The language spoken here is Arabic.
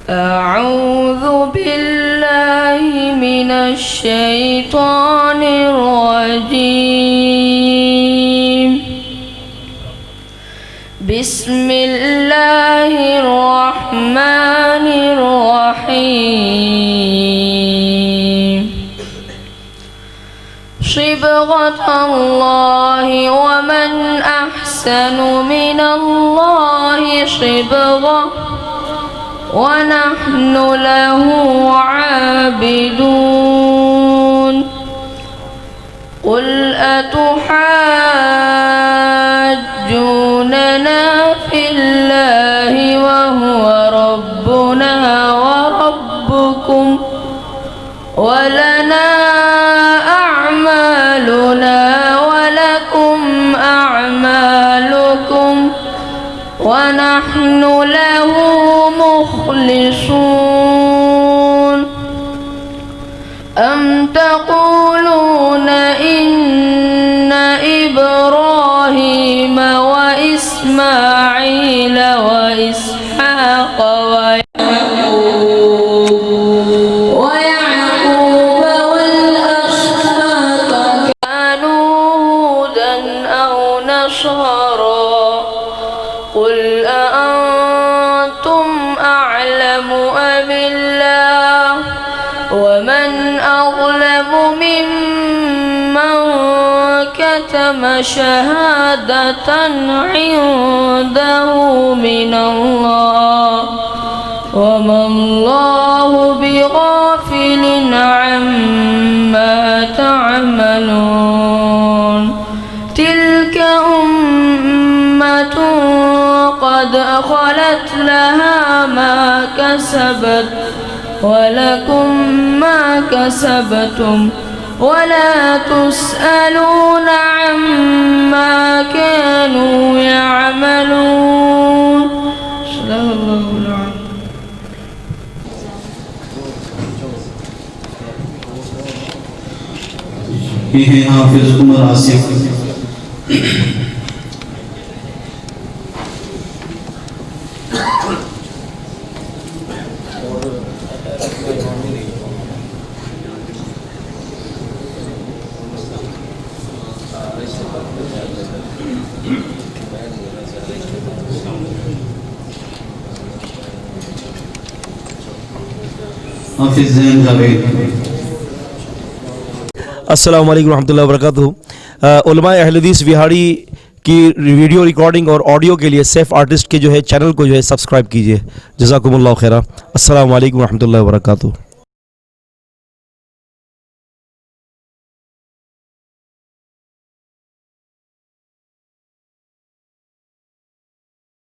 أعوذ بالله من الشيطان الرجيم. بسم الله الرحمن الرحيم. صبغة الله ومن أحسن من الله صبغة ونحن له عابدون. قل أتحاجوننا في الله وهو ربنا وربكم ولنا أعمالنا ولكم أعمالكم ونحن له مخلصون. أم تقولون إن إبراهيم وإسماعيل وإسحاق ويعقوب والأسباط كانوا هودا أو نصارى؟ قل أأنتم أعلم أم الله؟ ومن أظلم ممن كتم شهادة عنده من الله وما الله بغافل عما تعملون. تلك أمة قد خلت لها ما كسبت ولكم ما كسبتم ولا تسألون عما كانوا يعملون. صدق الله العظيم. ये हैं हाफिज उमर आसिफ। हाफिज ज़ैन जावेद। अस्सलाम वालेकुम रहमतुल्लाहि व बरकातुहू। उलमा अहले हदीस विहाड़ी की वीडियो रिकॉर्डिंग और ऑडियो के लिए सेफ आर्टिस्ट के जो है चैनल को जो है सब्सक्राइब कीजिए। जज़ाकुमुल्लाह खैरा। अस्सलाम वालेकुम रहमतुल्लाहि व बरकातुहू।